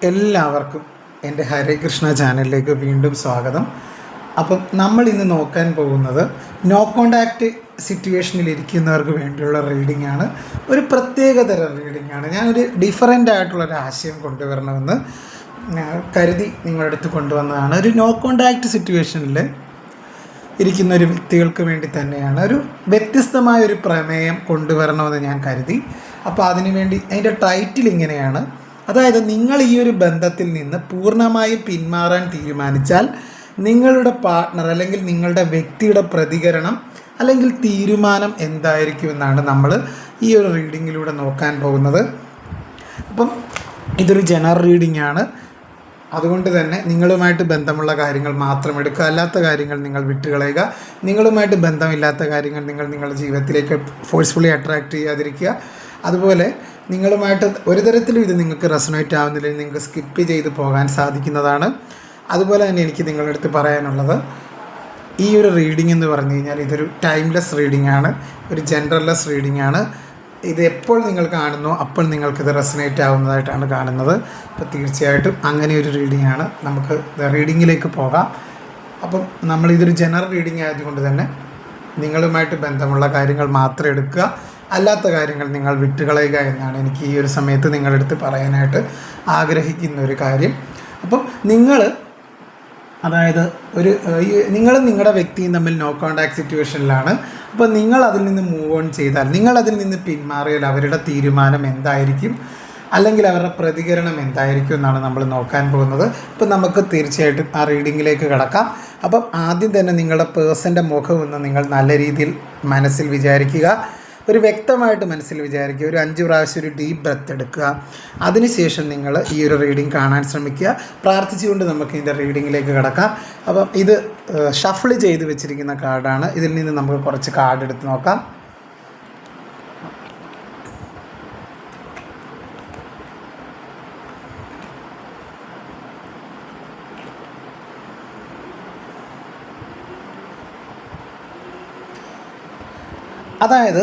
എല്ലാവർക്കും എൻ്റെ ഹരേ കൃഷ്ണ ചാനലിലേക്ക് വീണ്ടും സ്വാഗതം. അപ്പം നമ്മൾ ഇന്ന് നോക്കാൻ പോകുന്നത് നോ കോണ്ടാക്റ്റ് സിറ്റുവേഷനിൽ ഇരിക്കുന്നവർക്ക് വേണ്ടിയുള്ള റീഡിംഗ് ആണ്. ഒരു പ്രത്യേകതരം റീഡിംഗ് ആണ്. ഞാനൊരു ഡിഫറൻ്റ് ആയിട്ടുള്ളൊരു ആശയം കൊണ്ടുവരണമെന്ന് കരുതി നിങ്ങളുടെ അടുത്ത് കൊണ്ടുവന്നതാണ്. ഒരു നോ കോണ്ടാക്റ്റ് സിറ്റുവേഷനിൽ ഇരിക്കുന്ന ഒരു വ്യക്തികൾക്ക് വേണ്ടി തന്നെയാണ്. ഒരു വ്യത്യസ്തമായൊരു പ്രമേയം കൊണ്ടുവരണമെന്ന് ഞാൻ കരുതി. അപ്പോൾ അതിനുവേണ്ടി അതിൻ്റെ ടൈറ്റിൽ ഇങ്ങനെയാണ്. അതായത് നിങ്ങൾ ഈ ഒരു ബന്ധത്തിൽ നിന്ന് പൂർണ്ണമായും പിന്മാറാൻ തീരുമാനിച്ചാൽ നിങ്ങളുടെ പാർട്ട്ണർ അല്ലെങ്കിൽ നിങ്ങളുടെ വ്യക്തിയുടെ പ്രതികരണം അല്ലെങ്കിൽ തീരുമാനം എന്തായിരിക്കുമെന്നാണ് നമ്മൾ ഈ ഒരു റീഡിങ്ങിലൂടെ നോക്കാൻ പോകുന്നത്. അപ്പം ഇതൊരു ജനറൽ റീഡിംഗ് ആണ്. അതുകൊണ്ട് തന്നെ നിങ്ങളുമായിട്ട് ബന്ധമുള്ള കാര്യങ്ങൾ മാത്രം എടുക്കുക, അല്ലാത്ത കാര്യങ്ങൾ നിങ്ങൾ വിട്ടുകളയുക. നിങ്ങളുമായിട്ട് ബന്ധമില്ലാത്ത കാര്യങ്ങൾ നിങ്ങൾ നിങ്ങളുടെ ജീവിതത്തിലേക്ക് ഫോഴ്സ്ഫുള്ളി അട്രാക്റ്റ് ചെയ്യാതിരിക്കുക. അതുപോലെ നിങ്ങളുമായിട്ട് ഒരു തരത്തിലും ഇത് നിങ്ങൾക്ക് റെസൊണേറ്റ് ആവുന്നില്ലെങ്കിൽ നിങ്ങൾക്ക് സ്കിപ്പ് ചെയ്ത് പോകാൻ സാധിക്കുന്നതാണ്. അതുപോലെ തന്നെ എനിക്ക് നിങ്ങളുടെ അടുത്ത് പറയാനുള്ളത്, ഈ ഒരു റീഡിംഗ് എന്ന് പറഞ്ഞു കഴിഞ്ഞാൽ ഇതൊരു ടൈംലെസ് റീഡിംഗ് ആണ്, ഒരു ജനറൽലെസ് റീഡിംഗ് ആണ്. ഇത് എപ്പോൾ നിങ്ങൾ കാണുന്നോ അപ്പോൾ നിങ്ങൾക്കിത് റെസൊണേറ്റ് ആവുന്നതായിട്ടാണ് കാണുന്നത്. അപ്പോൾ തീർച്ചയായിട്ടും അങ്ങനെ ഒരു റീഡിംഗ് ആണ്. നമുക്ക് റീഡിങ്ങിലേക്ക് പോകാം. അപ്പം നമ്മളിതൊരു ജനറൽ റീഡിംഗ് ആയതുകൊണ്ട് തന്നെ നിങ്ങളുമായിട്ട് ബന്ധമുള്ള കാര്യങ്ങൾ മാത്രം എടുക്കുക, അല്ലാത്ത കാര്യങ്ങൾ നിങ്ങൾ വിട്ടുകളയുക എന്നാണ് എനിക്ക് ഈ ഒരു സമയത്ത് നിങ്ങളുടെ അടുത്ത് പറയാനായിട്ട് ആഗ്രഹിക്കുന്ന ഒരു കാര്യം. അപ്പം അതായത് നിങ്ങളും നിങ്ങളുടെ വ്യക്തിയും തമ്മിൽ നോ കോണ്ടാക്ട് സിറ്റുവേഷനിലാണ്. അപ്പോൾ നിങ്ങൾ അതിൽ നിന്ന് മൂവ് ഓൺ ചെയ്താൽ, നിങ്ങൾ അതിൽ നിന്ന് പിന്മാറിയാൽ അവരുടെ തീരുമാനം എന്തായിരിക്കും അല്ലെങ്കിൽ അവരുടെ പ്രതികരണം എന്തായിരിക്കും എന്നാണ് നമ്മൾ നോക്കാൻ പോകുന്നത്. ഇപ്പം നമുക്ക് തീർച്ചയായിട്ടും ആ റീഡിങ്ങിലേക്ക് കിടക്കാം. അപ്പം ആദ്യം തന്നെ നിങ്ങളുടെ പേഴ്സൻ്റെ മുഖം ഒന്ന് നിങ്ങൾ നല്ല രീതിയിൽ മനസ്സിൽ വിചാരിക്കുക, ഒരു വ്യക്തമായിട്ട് മനസ്സിൽ വിചാരിക്കുക. ഒരു 5 പ്രാവശ്യം ഒരു ഡീപ്പ് ബ്രെത്ത് എടുക്കുക. അതിനുശേഷം നിങ്ങൾ ഈ ഒരു റീഡിംഗ് കാണാൻ ശ്രമിക്കുക. പ്രാർത്ഥിച്ചുകൊണ്ട് നമുക്ക് ഇതിൻ്റെ റീഡിങ്ങിലേക്ക് കിടക്കാം. അപ്പം ഇത് ഷഫിൾ ചെയ്ത് വെച്ചിരിക്കുന്ന കാർഡാണ്. ഇതിൽ നിന്ന് നമുക്ക് കുറച്ച് കാർഡ് എടുത്ത് നോക്കാം. അതായത്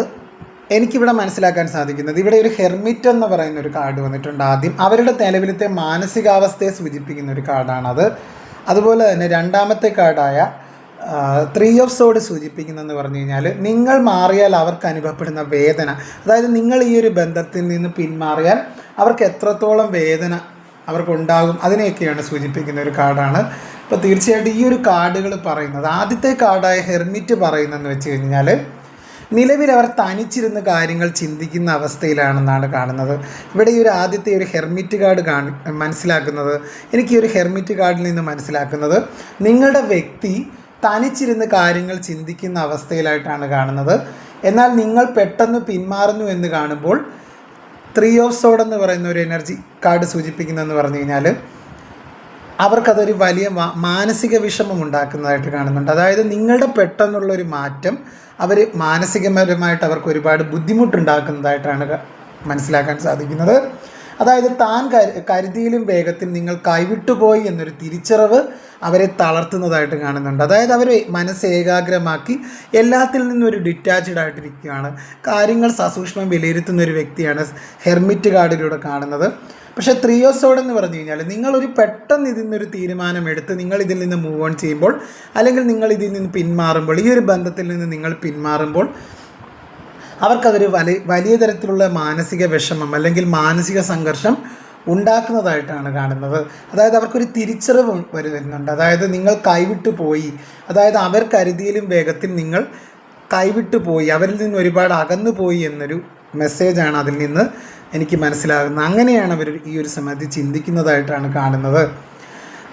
എനിക്കിവിടെ മനസ്സിലാക്കാൻ സാധിക്കുന്നത്, ഇവിടെ ഒരു ഹെർമിറ്റ് എന്ന് പറയുന്ന ഒരു കാർഡ് വന്നിട്ടുണ്ട്. ആദ്യം അവരുടെ നിലവിലത്തെ മാനസികാവസ്ഥയെ സൂചിപ്പിക്കുന്ന ഒരു കാർഡാണത്. അതുപോലെ തന്നെ രണ്ടാമത്തെ കാർഡായ 3 ഓഫ് സോഡ് സൂചിപ്പിക്കുന്നതെന്ന് പറഞ്ഞു കഴിഞ്ഞാൽ നിങ്ങൾ മാറിയാൽ അവർക്ക് അനുഭവപ്പെടുന്ന വേദന, അതായത് നിങ്ങൾ ഈ ഒരു ബന്ധത്തിൽ നിന്ന് പിന്മാറിയാൽ അവർക്ക് എത്രത്തോളം വേദന അവർക്കുണ്ടാകും, അതിനെയൊക്കെയാണ് സൂചിപ്പിക്കുന്ന ഒരു കാർഡാണ്. അപ്പോൾ തീർച്ചയായിട്ടും ഈ ഒരു കാർഡുകൾ പറയുന്നത്, ആദ്യത്തെ കാർഡായ ഹെർമിറ്റ് പറയുന്നതെന്ന് വെച്ച് കഴിഞ്ഞാൽ നിലവിൽ അവർ തനിച്ചിരുന്ന് കാര്യങ്ങൾ ചിന്തിക്കുന്ന അവസ്ഥയിലാണെന്നാണ് കാണുന്നത്. ഇവിടെ ഈ ഒരു ആദ്യത്തെ ഒരു ഹെർമിറ്റ് കാർഡ് മനസ്സിലാക്കുന്നത്, എനിക്ക് ഈ ഒരു ഹെർമിറ്റ് കാർഡിൽ നിന്ന് മനസ്സിലാക്കുന്നത് നിങ്ങളുടെ വ്യക്തി തനിച്ചിരുന്ന് കാര്യങ്ങൾ ചിന്തിക്കുന്ന അവസ്ഥയിലായിട്ടാണ് കാണുന്നത്. എന്നാൽ നിങ്ങൾ പെട്ടെന്ന് പിന്മാറുന്നു എന്ന് കാണുമ്പോൾ 3 ഓഫ് സോഡ് എന്ന് പറയുന്ന ഒരു എനർജി കാർഡ് സൂചിപ്പിക്കുന്നതെന്ന് പറഞ്ഞു കഴിഞ്ഞാൽ അവർക്കതൊരു വലിയ മാനസിക വിഷമം ഉണ്ടാക്കുന്നതായിട്ട് കാണുന്നുണ്ട്. അതായത് നിങ്ങളുടെ പെട്ടെന്നുള്ളൊരു മാറ്റം അവർ മാനസികപരമായിട്ട് അവർക്ക് ഒരുപാട് ബുദ്ധിമുട്ടുണ്ടാക്കുന്നതായിട്ടാണ് മനസ്സിലാക്കാൻ സാധിക്കുന്നത്. അതായത് താൻ കരുതിയിലും വേഗത്തിൽ നിങ്ങൾ കൈവിട്ടുപോയി എന്നൊരു തിരിച്ചറിവ് അവരെ തളർത്തുന്നതായിട്ട് കാണുന്നുണ്ട്. അതായത് അവർ മനസ്സ് ഏകാഗ്രമാക്കി എല്ലാത്തിൽ നിന്നും ഒരു ഡിറ്റാച്ച്ഡ് ആയിട്ടിരിക്കുകയാണ്. കാര്യങ്ങൾ സസൂക്ഷ്മം വിലയിരുത്തുന്ന ഒരു വ്യക്തിയാണ് ഹെർമിറ്റ് കാർഡിലൂടെ കാണുന്നത്. പക്ഷേ 3 ഓഫ് സോഡ് എന്ന് പറഞ്ഞു കഴിഞ്ഞാൽ നിങ്ങളൊരു പെട്ടെന്ന് ഇതിൽ നിന്നൊരു തീരുമാനമെടുത്ത് നിങ്ങൾ ഇതിൽ നിന്ന് മൂവ് ഓൺ ചെയ്യുമ്പോൾ അല്ലെങ്കിൽ നിങ്ങൾ ഇതിൽ നിന്ന് പിന്മാറുമ്പോൾ, ഈ ഒരു ബന്ധത്തിൽ നിന്ന് നിങ്ങൾ പിന്മാറുമ്പോൾ അവർക്കതൊരു വലിയ തരത്തിലുള്ള മാനസിക വിഷമം അല്ലെങ്കിൽ മാനസിക സംഘർഷം ഉണ്ടാക്കുന്നതായിട്ടാണ് കാണുന്നത്. അതായത് അവർക്കൊരു തിരിച്ചറിവ് വരുന്നുണ്ട്. അതായത് നിങ്ങൾ കൈവിട്ടു പോയി, അതായത് അവർ കരുതിയിലും വേഗത്തിൽ നിങ്ങൾ കൈവിട്ടു പോയി, അവരിൽ നിന്ന് ഒരുപാട് അകന്നു പോയി എന്നൊരു മെസ്സേജാണ് അതിൽ നിന്ന് എനിക്ക് മനസ്സിലാകുന്നത്. അങ്ങനെയാണ് അവർ ഈ ഒരു സമയത്ത് ചിന്തിക്കുന്നതായിട്ടാണ് കാണുന്നത്.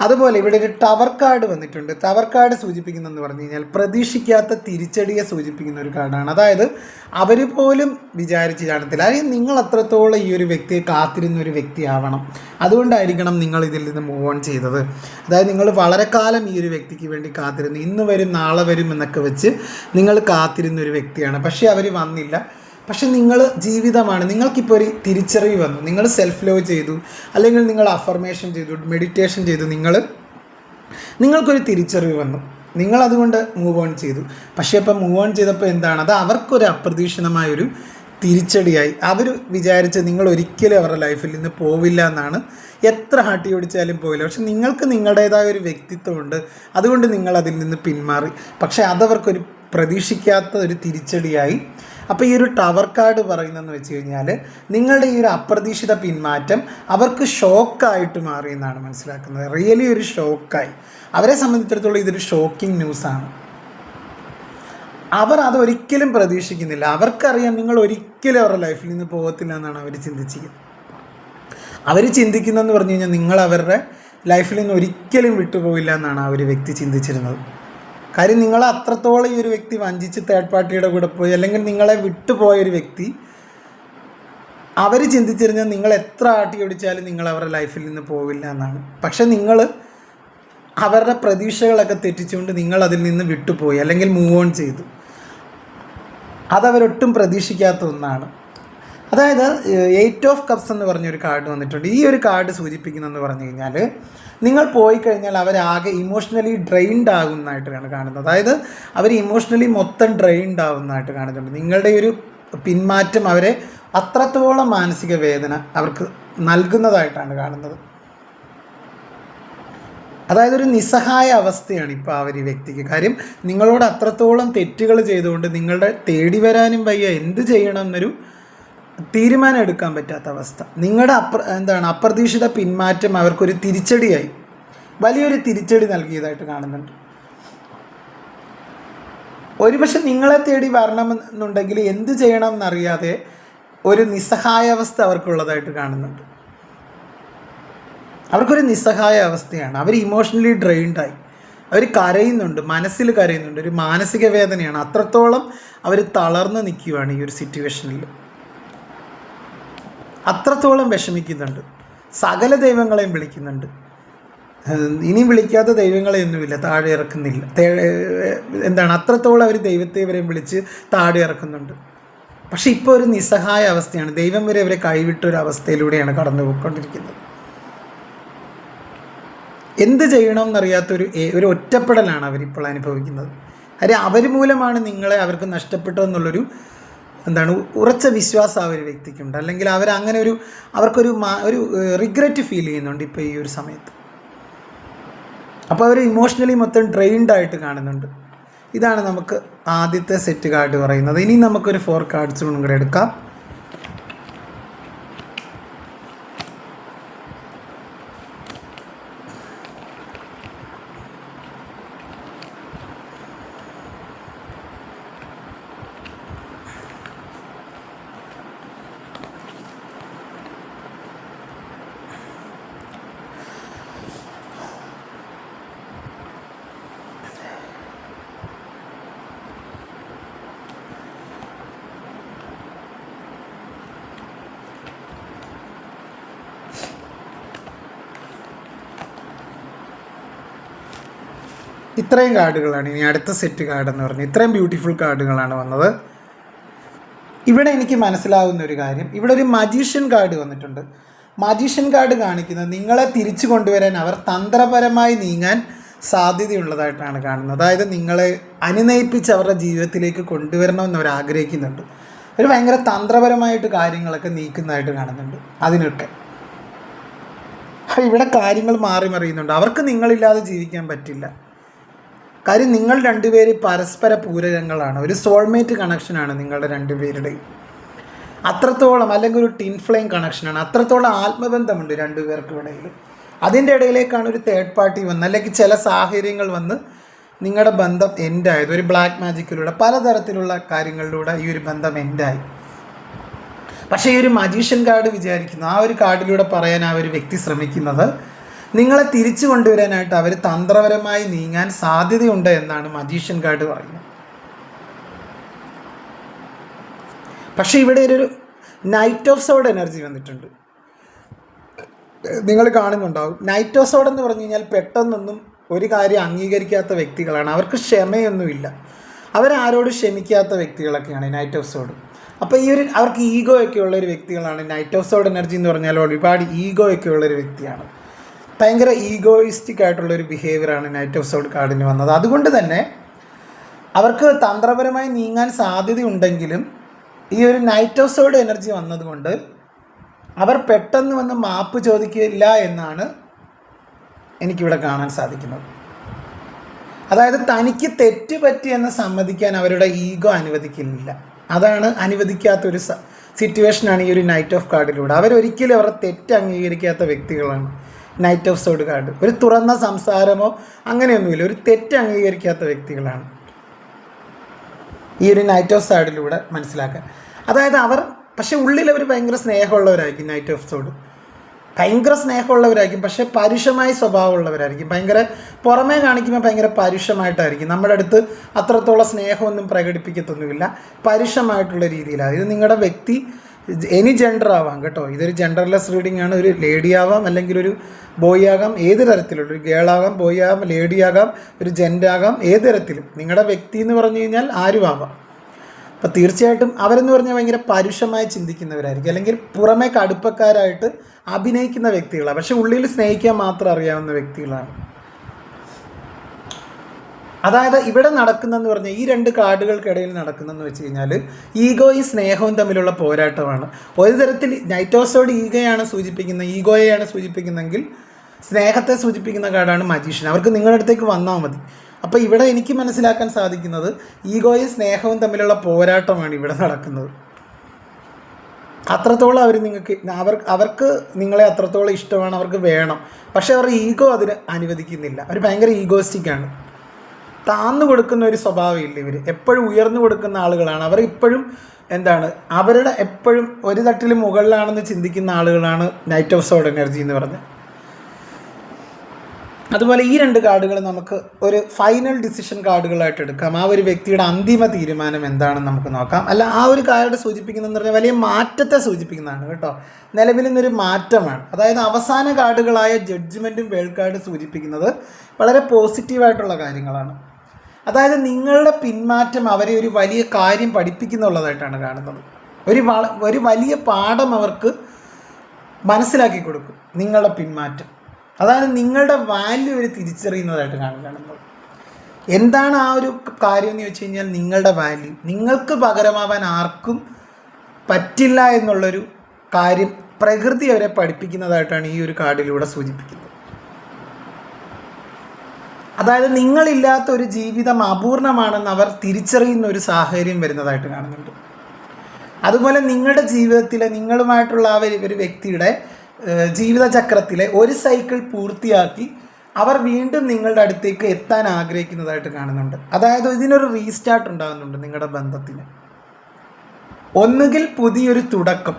അതുപോലെ ഇവിടെ ഒരു ടവർ കാർഡ് വന്നിട്ടുണ്ട്. ടവർ കാർഡ് സൂചിപ്പിക്കുന്നതെന്ന് പറഞ്ഞു കഴിഞ്ഞാൽ പ്രതീക്ഷിക്കാത്ത തിരിച്ചടിയെ സൂചിപ്പിക്കുന്ന ഒരു കാർഡാണ്. അതായത് അവർ പോലും വിചാരിച്ച് കാണത്തില്ല. അല്ലെങ്കിൽ നിങ്ങൾ അത്രത്തോളം ഈ ഒരു വ്യക്തിയെ കാത്തിരുന്ന ഒരു വ്യക്തിയാവണം, അതുകൊണ്ടായിരിക്കണം നിങ്ങൾ ഇതിൽ നിന്ന് മൂവ് ഓൺ ചെയ്തത്. അതായത് നിങ്ങൾ വളരെ കാലം ഈ ഒരു വ്യക്തിക്ക് വേണ്ടി കാത്തിരുന്നു, ഇന്ന് വരും നാളെ വരും എന്നൊക്കെ വെച്ച് നിങ്ങൾ കാത്തിരുന്ന ഒരു വ്യക്തിയാണ്. പക്ഷേ അവർ വന്നില്ല. പക്ഷെ നിങ്ങൾ ജീവിതമാണ്, നിങ്ങൾക്കിപ്പോൾ ഒരു തിരിച്ചറിവ് വന്നു, നിങ്ങൾ സെൽഫ് ലവ് ചെയ്തു, അല്ലെങ്കിൽ നിങ്ങൾ അഫർമേഷൻ ചെയ്തു, മെഡിറ്റേഷൻ ചെയ്തു, നിങ്ങൾക്കൊരു തിരിച്ചറിവ് വന്നു, നിങ്ങളതുകൊണ്ട് മൂവ് ഓൺ ചെയ്തു. പക്ഷേ ഇപ്പം മൂവ് ഓൺ ചെയ്തപ്പോൾ എന്താണ്, അത് അവർക്കൊരു അപ്രതീക്ഷിതമായൊരു തിരിച്ചടിയായി. അവർ വിചാരിച്ച് നിങ്ങൾ ഒരിക്കലും അവരുടെ ലൈഫിൽ നിന്ന് പോവില്ല എന്നാണ്. എത്ര ഹട്ടി ഓടിച്ചാലും പോയില്ല. പക്ഷെ നിങ്ങൾക്ക് നിങ്ങളുടേതായ ഒരു വ്യക്തിത്വമുണ്ട്, അതുകൊണ്ട് നിങ്ങൾ അതിൽ നിന്ന് പിന്മാറി. പക്ഷേ അതവർക്കൊരു പ്രതീക്ഷിക്കാത്ത ഒരു തിരിച്ചടിയായി. അപ്പോൾ ഈ ഒരു ടവർ കാർഡ് പറയുന്നതെന്ന് വെച്ച് കഴിഞ്ഞാൽ നിങ്ങളുടെ ഈ ഒരു അപ്രതീക്ഷിത പിന്മാറ്റം അവർക്ക് ഷോക്കായിട്ട് മാറി എന്നാണ് മനസ്സിലാക്കുന്നത്. റിയലി ഒരു ഷോക്കായി. അവരെ സംബന്ധിച്ചിടത്തോളം ഇതൊരു ഷോക്കിംഗ് ന്യൂസാണ്. അവർ അതൊരിക്കലും പ്രതീക്ഷിക്കുന്നില്ല. അവർക്കറിയാം നിങ്ങൾ ഒരിക്കലും അവരുടെ ലൈഫിൽ നിന്ന് പോകത്തില്ല എന്നാണ് അവർ ചിന്തിച്ചിരിക്കുന്നത്. അവർ ചിന്തിക്കുന്നതെന്ന് പറഞ്ഞു കഴിഞ്ഞാൽ നിങ്ങൾ അവരുടെ ലൈഫിൽ നിന്ന് ഒരിക്കലും വിട്ടുപോകില്ല എന്നാണ് ആ ഒരു വ്യക്തി ചിന്തിച്ചിരുന്നത്. കാര്യം നിങ്ങളെ അത്രത്തോളം ഈ ഒരു വ്യക്തി വഞ്ചിച്ച് തേർഡ് പാർട്ടിയുടെ കൂടെ പോയി, അല്ലെങ്കിൽ നിങ്ങളെ വിട്ടുപോയൊരു വ്യക്തി, അവർ ചിന്തിച്ചിരുന്നത് നിങ്ങൾ എത്ര ആട്ടി ഓടിച്ചാലും നിങ്ങൾ അവരുടെ ലൈഫിൽ നിന്ന് പോവില്ല എന്നാണ്. പക്ഷെ നിങ്ങൾ അവരുടെ പ്രതീക്ഷകളൊക്കെ തെറ്റിച്ചുകൊണ്ട് നിങ്ങൾ അതിൽ നിന്ന് വിട്ടുപോയി, അല്ലെങ്കിൽ മൂവ് ഓൺ ചെയ്തു. അതവരൊട്ടും പ്രതീക്ഷിക്കാത്ത ഒന്നാണ്. അതായത് 8 ഓഫ് കപ്സ് എന്ന് പറഞ്ഞൊരു കാർഡ് വന്നിട്ടുണ്ട്. ഈ ഒരു കാർഡ് സൂചിപ്പിക്കുന്നതെന്ന് പറഞ്ഞു കഴിഞ്ഞാൽ നിങ്ങൾ പോയി കഴിഞ്ഞാൽ അവരാകെ ഇമോഷണലി ഡ്രെയിൻഡ് ആകുന്നതായിട്ടാണ് കാണുന്നത്. അതായത് അവർ ഇമോഷണലി മൊത്തം ഡ്രെയിൻഡ് ആകുന്നതായിട്ട് കാണുന്നുണ്ട്. നിങ്ങളുടെ ഒരു പിന്മാറ്റം അവരെ അത്രത്തോളം മാനസിക വേദന അവർക്ക് നൽകുന്നതായിട്ടാണ് കാണുന്നത്. അതായത് ഒരു നിസ്സഹായ അവസ്ഥയാണ് ഇപ്പോൾ ആ ഒരു വ്യക്തിക്ക്. കാര്യം നിങ്ങളോട് അത്രത്തോളം തെറ്റുകൾ ചെയ്തുകൊണ്ട് നിങ്ങളുടെ തേടി വരാനും വയ്യ, എന്ത് ചെയ്യണം എന്നൊരു തീരുമാനം എടുക്കാൻ പറ്റാത്ത അവസ്ഥ. നിങ്ങളുടെ അപ്രതീക്ഷിത പിന്മാറ്റം അവർക്കൊരു തിരിച്ചടിയായി, വലിയൊരു തിരിച്ചടി നൽകിയതായിട്ട് കാണുന്നുണ്ട്. ഒരുപക്ഷെ നിങ്ങളെ തേടി വരണമെന്നുണ്ടെങ്കിൽ എന്ത് ചെയ്യണം എന്നറിയാതെ ഒരു നിസ്സഹായാവസ്ഥ അവർക്കുള്ളതായിട്ട് കാണുന്നുണ്ട്. അവർക്കൊരു നിസ്സഹായ അവസ്ഥയാണ്. അവർ ഇമോഷണലി ഡ്രെയിൻഡായി. അവർ കരയുന്നുണ്ട്, മനസ്സിൽ കരയുന്നുണ്ട്. ഒരു മാനസിക വേദനയാണ്. അത്രത്തോളം അവർ തളർന്ന് നിൽക്കുകയാണ് ഈ ഒരു സിറ്റുവേഷനിൽ. അത്രത്തോളം വിഷമിക്കുന്നുണ്ട്. സകല ദൈവങ്ങളെയും വിളിക്കുന്നുണ്ട്. ഇനി വിളിക്കാത്ത ദൈവങ്ങളെയൊന്നുമില്ല, താഴെ ഇറക്കുന്നില്ല. അത്രത്തോളം അവർ ദൈവത്തെ വരെയും വിളിച്ച് താഴെ ഇറക്കുന്നുണ്ട്. പക്ഷെ ഇപ്പോൾ ഒരു നിസ്സഹായ അവസ്ഥയാണ്. ദൈവം വരെ അവരെ കൈവിട്ടൊരവസ്ഥയിലൂടെയാണ് കടന്നു പോയിക്കൊണ്ടിരിക്കുന്നത്. എന്ത് ചെയ്യണമെന്നറിയാത്തൊരു ഒരു ഒറ്റപ്പെടലാണ് അവരിപ്പോൾ അനുഭവിക്കുന്നത്. കാര്യം അവർ മൂലമാണ് നിങ്ങളെ അവർക്ക് നഷ്ടപ്പെട്ടു എന്നുള്ളൊരു ഉറച്ച വിശ്വാസം ആ ഒരു വ്യക്തിക്കുണ്ട്. അല്ലെങ്കിൽ അവരങ്ങനെ അവർക്കൊരു റിഗ്രറ്റ് ഫീൽ ചെയ്യുന്നുണ്ട് ഇപ്പോൾ ഈ ഒരു സമയത്ത്. അപ്പോൾ അവർ ഇമോഷണലി മൊത്തം ഡ്രെയിൻഡ് ആയിട്ട് കാണുന്നുണ്ട്. ഇതാണ് നമുക്ക് ആദ്യത്തെ സെറ്റ് കാർഡ് പറയുന്നത്. ഇനി നമുക്കൊരു 4 കാർഡ്സും കൂടെ എടുക്കാം. ഇത്രയും കാർഡുകളാണ്. ഇനി അടുത്ത സെറ്റ് കാർഡ് എന്ന് പറഞ്ഞാൽ ഇത്രയും ബ്യൂട്ടിഫുൾ കാർഡുകളാണ് വന്നത്. ഇവിടെ എനിക്ക് മനസ്സിലാകുന്ന ഒരു കാര്യം, ഇവിടെ ഒരു മജീഷ്യൻ കാർഡ് വന്നിട്ടുണ്ട്. മജീഷ്യൻ കാർഡ് കാണിക്കുന്നത് നിങ്ങളെ തിരിച്ചു കൊണ്ടുവരാൻ അവർ തന്ത്രപരമായി നീങ്ങാൻ സാധ്യതയുള്ളതായിട്ടാണ് കാണുന്നത്. അതായത് നിങ്ങളെ അനുനയിപ്പിച്ച് അവരുടെ ജീവിതത്തിലേക്ക് കൊണ്ടുവരണമെന്ന് അവർ ആഗ്രഹിക്കുന്നുണ്ട്. അവർ ഭയങ്കര തന്ത്രപരമായിട്ട് കാര്യങ്ങളൊക്കെ നീക്കുന്നതായിട്ട് കാണുന്നുണ്ട്. അതിനൊക്കെ ഇവിടെ കാര്യങ്ങൾ മാറി മറിയുന്നുണ്ട്. അവർക്ക് നിങ്ങളില്ലാതെ ജീവിക്കാൻ പറ്റില്ല. കാര്യം നിങ്ങൾ രണ്ടുപേരും പരസ്പര പൂരകങ്ങളാണ്. ഒരു സോൾമേറ്റ് കണക്ഷനാണ് നിങ്ങളുടെ രണ്ടുപേരുടെയും. അത്രത്തോളം, അല്ലെങ്കിൽ ഒരു ടിൻ ഫ്ലെയിം കണക്ഷനാണ്. അത്രത്തോളം ആത്മബന്ധമുണ്ട് രണ്ടുപേർക്കും ഇടയിൽ. അതിൻ്റെ ഇടയിലേക്കാണ് ഒരു തേർഡ് പാർട്ടി വന്ന്, അല്ലെങ്കിൽ ചില സാഹചര്യങ്ങൾ വന്ന് നിങ്ങളുടെ ബന്ധം എൻഡായത്. ഒരു ബ്ലാക്ക് മാജിക്കിലൂടെ, പലതരത്തിലുള്ള കാര്യങ്ങളിലൂടെ ഈ ഒരു ബന്ധം എൻഡായി. പക്ഷേ ഈ ഒരു മജീഷ്യൻ കാർഡ് വിചാരിക്കുന്നു, ആ ഒരു കാർഡിലൂടെ പറയാൻ ആ ഒരു വ്യക്തി ശ്രമിക്കുന്നത് നിങ്ങളെ തിരിച്ചു കൊണ്ടുവരാനായിട്ട് അവർ തന്ത്രപരമായി നീങ്ങാൻ സാധ്യതയുണ്ട് എന്നാണ് മജീഷ്യൻ കാർഡ് പറയുന്നത്. പക്ഷേ ഇവിടെ ഒരു നൈറ്റ് ഓഫ് സോഡ് എനർജി വന്നിട്ടുണ്ട്. നിങ്ങൾ കാണുന്നുണ്ടാവും. നൈറ്റ് ഓഫ് സോഡ് എന്ന് പറഞ്ഞു കഴിഞ്ഞാൽ പെട്ടെന്നൊന്നും ഒരു കാര്യം അംഗീകരിക്കാത്ത വ്യക്തികളാണ്. അവർക്ക് ക്ഷമയൊന്നുമില്ല. അവരാരോട് ക്ഷമിക്കാത്ത വ്യക്തികളൊക്കെയാണ് നൈറ്റ് ഓഫ് സോഡ്. അപ്പോൾ അവർക്ക് ഈഗോ ഒക്കെ ഉള്ളൊരു വ്യക്തികളാണ്. നൈറ്റ് ഓഫ് സോഡ് എനർജി എന്ന് പറഞ്ഞാൽ ഒരുപാട് ഈഗോ ഒക്കെ ഉള്ളൊരു വ്യക്തിയാണ്. ഭയങ്കര ഈഗോയിസ്റ്റിക് ആയിട്ടുള്ളൊരു ബിഹേവിയറാണ് നൈറ്റ് ഓഫ് സോഡ് കാർഡിന് വന്നത്. അതുകൊണ്ട് തന്നെ അവർക്ക് തന്ത്രപരമായി നീങ്ങാൻ സാധ്യതയുണ്ടെങ്കിലും ഈ ഒരു നൈറ്റ് ഓഫ് സോഡ് എനർജി വന്നതുകൊണ്ട് അവർ പെട്ടെന്ന് വന്ന് മാപ്പ് ചോദിക്കില്ല എന്നാണ് എനിക്കിവിടെ കാണാൻ സാധിക്കുന്നത്. അതായത് തനിക്ക് തെറ്റ് പറ്റിയെന്ന് സമ്മതിക്കാൻ അവരുടെ ഈഗോ അനുവദിക്കുന്നില്ല. അതാണ് അനുവദിക്കാത്തൊരു സിറ്റുവേഷനാണ് ഈ ഒരു നൈറ്റ് ഓഫ് കാർഡിലൂടെ. അവരൊരിക്കലും അവരുടെ തെറ്റ് അംഗീകരിക്കാത്ത വ്യക്തികളാണ് നൈറ്റ് ഓഫ് സോഡ് കാർഡ്. ഒരു തുറന്ന സംസാരമോ അങ്ങനെയൊന്നുമില്ല, ഒരു തെറ്റ് അംഗീകരിക്കാത്ത വ്യക്തികളാണ് ഈ ഒരു നൈറ്റ് ഓഫ് സോഡിലൂടെ മനസ്സിലാക്കാൻ. അതായത് പക്ഷേ ഉള്ളിൽ അവർ ഭയങ്കര സ്നേഹമുള്ളവരായിരിക്കും. നൈറ്റ് ഓഫ് സോഡ് ഭയങ്കര സ്നേഹമുള്ളവരായിരിക്കും, പക്ഷേ പരുഷമായ സ്വഭാവമുള്ളവരായിരിക്കും. പുറമേ കാണിക്കുമ്പോൾ ഭയങ്കര പരുഷമായിട്ടായിരിക്കും. നമ്മുടെ അടുത്ത് അത്രത്തോളം സ്നേഹമൊന്നും പ്രകടിപ്പിക്കത്തൊന്നുമില്ല, പരുഷമായിട്ടുള്ള രീതിയിലാണ്. ഇത് നിങ്ങളുടെ വ്യക്തി എനി ജെൻഡർ ആവാം കേട്ടോ. ഇതൊരു ജെൻഡർലെസ് റീഡിംഗ് ആണ്. ഒരു ലേഡി ആവാം, അല്ലെങ്കിൽ ഒരു ബോയ് ആകാം, ഏത് തരത്തിലുള്ള ഒരു ഗേൾ ആകാം, ബോയ് ആകാം, ലേഡി ആകാം, ഒരു ജെൻഡർ ആകാം, ഏത് തരത്തിലും നിങ്ങളുടെ വ്യക്തി എന്ന് പറഞ്ഞു കഴിഞ്ഞാൽ ആരും ആവാം. അപ്പോൾ തീർച്ചയായിട്ടും അവരെന്ന് പറഞ്ഞാൽ ഭയങ്കര പരുഷമായി ചിന്തിക്കുന്നവരായിരിക്കും, അല്ലെങ്കിൽ പുറമേ കടുപ്പക്കാരായിട്ട് അഭിനയിക്കുന്ന വ്യക്തികളാണ്, പക്ഷെ ഉള്ളിൽ സ്നേഹിക്കാൻ മാത്രം അറിയാവുന്ന വ്യക്തികളാണ്. അതായത് ഇവിടെ നടക്കുന്നതെന്ന് പറഞ്ഞാൽ ഈ രണ്ട് കാർഡുകൾക്കിടയിൽ നടക്കുന്നതെന്ന് വെച്ച് കഴിഞ്ഞാൽ ഈഗോയും സ്നേഹവും തമ്മിലുള്ള പോരാട്ടമാണ്. ഒരു തരത്തിൽ നൈറ്റ് ഓഫ് സോഡ് ഈഗോയെയാണ് സൂചിപ്പിക്കുന്നതെങ്കിൽ സ്നേഹത്തെ സൂചിപ്പിക്കുന്ന കാർഡാണ് മജീഷ്യൻ. അവർക്ക് നിങ്ങളുടെ അടുത്തേക്ക് വന്നാൽ മതി. അപ്പോൾ ഇവിടെ എനിക്ക് മനസ്സിലാക്കാൻ സാധിക്കുന്നത് ഈഗോയും സ്നേഹവും തമ്മിലുള്ള പോരാട്ടമാണ് ഇവിടെ നടക്കുന്നത്. അത്രത്തോളം അവർക്ക് നിങ്ങളെ അത്രത്തോളം ഇഷ്ടമാണ്, അവർക്ക് വേണം. പക്ഷേ അവരുടെ ഈഗോ അതിന് അനുവദിക്കുന്നില്ല. അവർ ഭയങ്കര ഈഗോയിസ്റ്റിക്കാണ്. താന്നു കൊടുക്കുന്ന ഒരു സ്വഭാവം ഇല്ല. ഇവർ എപ്പോഴും ഉയർന്നു കൊടുക്കുന്ന ആളുകളാണ്. അവർ ഇപ്പോഴും അവരുടെ എപ്പോഴും ഒരു തട്ടിൽ മുകളിലാണെന്ന് ചിന്തിക്കുന്ന ആളുകളാണ് നൈറ്റ് ഓഫ് സോഡ് എനർജി എന്ന് പറഞ്ഞത്. അതുപോലെ ഈ രണ്ട് കാർഡുകൾ നമുക്ക് ഒരു ഫൈനൽ ഡിസിഷൻ കാർഡുകളായിട്ട് എടുക്കാം. ആ ഒരു വ്യക്തിയുടെ അന്തിമ തീരുമാനം എന്താണെന്ന് നമുക്ക് നോക്കാം. അല്ല, ആ ഒരു കാർഡ് സൂചിപ്പിക്കുന്നതെന്ന് പറഞ്ഞാൽ വലിയ മാറ്റത്തെ സൂചിപ്പിക്കുന്നതാണ് കേട്ടോ. നിലവിൽ നിന്നൊരു മാറ്റമാണ്. അതായത് അവസാന കാർഡുകളായ ജഡ്ജ്മെൻറ്റും വേൾഡ് കാർഡ് സൂചിപ്പിക്കുന്നത് വളരെ പോസിറ്റീവായിട്ടുള്ള കാര്യങ്ങളാണ്. അതായത് നിങ്ങളുടെ പിന്മാറ്റം അവരെ ഒരു വലിയ കാര്യം പഠിപ്പിക്കുന്നുള്ളതായിട്ടാണ് കാണുന്നത്. ഒരു വലിയ പാഠം അവർക്ക് മനസ്സിലാക്കി കൊടുക്കും നിങ്ങളുടെ പിന്മാറ്റം. അതായത് നിങ്ങളുടെ വാല്യൂ അവർ തിരിച്ചറിയുന്നതായിട്ട് കാണുന്നത്. എന്താണ് ആ ഒരു കാര്യം എന്ന് ചോദിച്ചു കഴിഞ്ഞാൽ നിങ്ങളുടെ വാല്യൂ. നിങ്ങൾക്ക് പകരമാവാൻ ആർക്കും പറ്റില്ല എന്നുള്ളൊരു കാര്യം പ്രകൃതി അവരെ പഠിപ്പിക്കുന്നതായിട്ടാണ് ഈ ഒരു കാർഡിലൂടെ സൂചിപ്പിക്കുന്നത്. അതായത് നിങ്ങളില്ലാത്ത ഒരു ജീവിതം അപൂർണമാണെന്ന് അവർ തിരിച്ചറിയുന്ന ഒരു സാഹചര്യം വരുന്നതായിട്ട് കാണുന്നുണ്ട്. അതുപോലെ നിങ്ങളുടെ ജീവിതത്തിലെ നിങ്ങളുമായിട്ടുള്ള ആ ഒരു വ്യക്തിയുടെ ജീവിതചക്രത്തിലെ ഒരു സൈക്കിൾ പൂർത്തിയാക്കി അവർ വീണ്ടും നിങ്ങളുടെ അടുത്തേക്ക് എത്താൻ ആഗ്രഹിക്കുന്നതായിട്ട് കാണുന്നുണ്ട്. അതായത് ഇതിനൊരു റീസ്റ്റാർട്ട് ഉണ്ടാകുന്നുണ്ട് നിങ്ങളുടെ ബന്ധത്തിന്. ഒന്നുകിൽ പുതിയൊരു തുടക്കം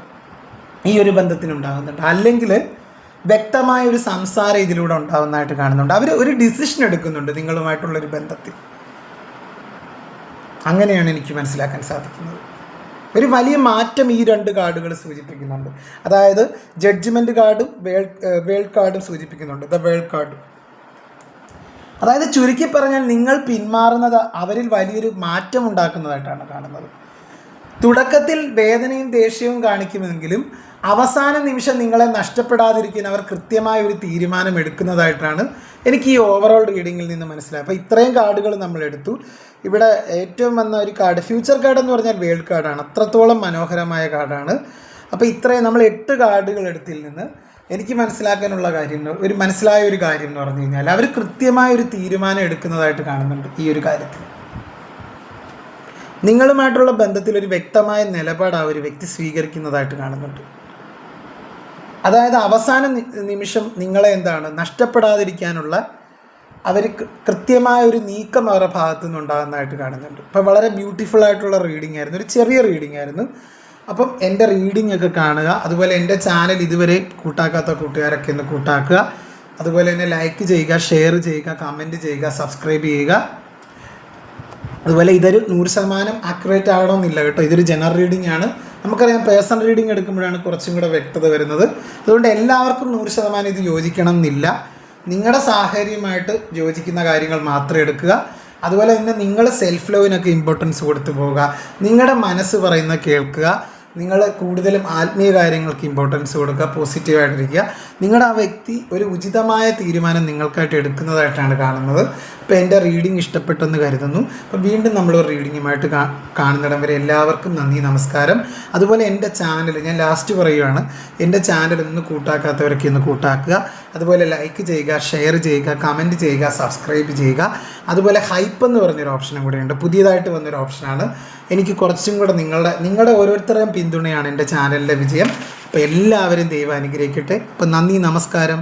ഈ ഒരു ബന്ധത്തിനുണ്ടാകുന്നുണ്ട്, അല്ലെങ്കിൽ വ്യക്തമായ ഒരു സംസാരം ഇതിലൂടെ ഉണ്ടാകുന്നതായിട്ട് കാണുന്നുണ്ട്. അവർ ഒരു ഡിസിഷൻ എടുക്കുന്നുണ്ട് നിങ്ങളുമായിട്ടുള്ളൊരു ബന്ധത്തിൽ. അങ്ങനെയാണ് എനിക്ക് മനസ്സിലാക്കാൻ സാധിക്കുന്നത്. ഒരു വലിയ മാറ്റം ഈ രണ്ട് കാർഡുകൾ സൂചിപ്പിക്കുന്നുണ്ട്. അതായത് ജഡ്ജ്മെൻറ്റ് കാർഡും വേൾഡ് കാർഡും സൂചിപ്പിക്കുന്നുണ്ട്. ദ വേൾഡ് കാർഡും. അതായത് ചുരുക്കി പറഞ്ഞാൽ നിങ്ങൾ പിന്മാറുന്നത് അവരിൽ വലിയൊരു മാറ്റം ഉണ്ടാക്കുന്നതായിട്ടാണ് കാണുന്നത്. തുടക്കത്തിൽ വേദനയും ദേഷ്യവും കാണിക്കുമെങ്കിലും അവസാന നിമിഷം നിങ്ങളെ നഷ്ടപ്പെടാതിരിക്കാൻ അവർ കൃത്യമായ ഒരു തീരുമാനം എടുക്കുന്നതായിട്ടാണ് എനിക്ക് ഈ ഓവറോൾ റീഡിങ്ങിൽ നിന്ന് മനസ്സിലായത്. അപ്പോൾ ഇത്രയും കാർഡുകൾ നമ്മൾ എടുത്തു. ഇവിടെ ഏറ്റവും വന്ന ഒരു കാർഡ് ഫ്യൂച്ചർ കാർഡ് എന്ന് പറഞ്ഞാൽ വേൾഡ് കാർഡാണ്. അത്രത്തോളം മനോഹരമായ കാർഡാണ്. അപ്പോൾ ഇത്രയും നമ്മൾ 8 കാർഡുകൾ എടുത്തിൽ നിന്ന് എനിക്ക് മനസ്സിലാക്കാനുള്ള മനസ്സിലായ ഒരു കാര്യം എന്ന് പറഞ്ഞു കഴിഞ്ഞാൽ അവർ കൃത്യമായ ഒരു തീരുമാനം എടുക്കുന്നതായിട്ട് കാണുന്നുണ്ട്. ഈ ഒരു കാര്യത്തിൽ നിങ്ങളുമായിട്ടുള്ള ബന്ധത്തിൽ ഒരു വ്യക്തമായ നിലപാട് ആ ഒരു വ്യക്തി സ്വീകരിക്കുന്നതായിട്ട് കാണുന്നുണ്ട്. അതായത് അവസാന നിമിഷം നിങ്ങളെ നഷ്ടപ്പെടാതിരിക്കാനുള്ള അവർ കൃത്യമായ ഒരു നീക്കം അവരുടെ ഭാഗത്തു നിന്നുണ്ടാകുന്നതായിട്ട് കാണുന്നുണ്ട്. അപ്പോൾ വളരെ ബ്യൂട്ടിഫുൾ ആയിട്ടുള്ള റീഡിംഗ് ആയിരുന്നു, ഒരു ചെറിയ റീഡിംഗ് ആയിരുന്നു. അപ്പം എൻ്റെ റീഡിംഗ് ഒക്കെ കാണുക. അതുപോലെ എൻ്റെ ചാനൽ ഇതുവരെ കൂട്ടാക്കാത്ത കൂട്ടുകാരൊക്കെ ഒന്ന് കൂട്ടാക്കുക. അതുപോലെ തന്നെ ലൈക്ക് ചെയ്യുക, ഷെയർ ചെയ്യുക, കമൻറ്റ് ചെയ്യുക, സബ്സ്ക്രൈബ് ചെയ്യുക. അതുപോലെ ഇതൊരു 100% ആക്യുറേറ്റ് ആകണമെന്നില്ല കേട്ടോ. ഇതൊരു ജനറൽ റീഡിംഗ് ആണ്. നമുക്കറിയാം പേഴ്സണൽ റീഡിംഗ് എടുക്കുമ്പോഴാണ് കുറച്ചും കൂടെ വ്യക്തത വരുന്നത്. അതുകൊണ്ട് എല്ലാവർക്കും 100% ഇത് യോജിക്കണം എന്നില്ല. നിങ്ങളുടെ സാഹചര്യമായിട്ട് യോജിക്കുന്ന കാര്യങ്ങൾ മാത്രം എടുക്കുക. അതുപോലെ തന്നെ നിങ്ങൾ സെൽഫ് ലവിനൊക്കെ ഇമ്പോർട്ടൻസ് കൊടുത്തു പോവുക. നിങ്ങളുടെ മനസ്സ് പറയുന്നത് കേൾക്കുക. നിങ്ങൾ കൂടുതലും ആത്മീയ കാര്യങ്ങൾക്ക് ഇമ്പോർട്ടൻസ് കൊടുക്കുക, പോസിറ്റീവായിട്ടിരിക്കുക. നിങ്ങളുടെ ആ വ്യക്തി ഒരു ഉചിതമായ തീരുമാനം നിങ്ങൾക്കായിട്ട് എടുക്കുന്നതായിട്ടാണ് കാണുന്നത്. അപ്പോൾ എൻ്റെ റീഡിംഗ് ഇഷ്ടപ്പെട്ടെന്ന് കരുതുന്നു. അപ്പോൾ വീണ്ടും നമ്മളൊരു റീഡിങ്ങുമായിട്ട് കാണുന്നിടം വരെ എല്ലാവർക്കും നന്ദി, നമസ്കാരം. അതുപോലെ എൻ്റെ ചാനൽ ഞാൻ ലാസ്റ്റ് പറയുകയാണ്, എൻ്റെ ചാനൽ ഒന്ന് കൂട്ടാക്കാത്തവരൊക്കെ ഒന്ന് കൂട്ടാക്കുക. അതുപോലെ ലൈക്ക് ചെയ്യുക, ഷെയർ ചെയ്യുക, കമൻറ്റ് ചെയ്യുക, സബ്സ്ക്രൈബ് ചെയ്യുക. അതുപോലെ ഹൈപ്പ് എന്ന് പറഞ്ഞൊരു ഓപ്ഷനും കൂടെയുണ്ട്, പുതിയതായിട്ട് വന്നൊരു ഓപ്ഷനാണ്. എനിക്ക് കുറച്ചും കൂടെ നിങ്ങളുടെ ഓരോരുത്തരുടെയും പിന്തുണയാണ് എൻ്റെ ചാനലിൻ്റെ വിജയം. അപ്പോൾ എല്ലാവരും ദൈവം അനുഗ്രഹിക്കട്ടെ. അപ്പോൾ നന്ദി, നമസ്കാരം.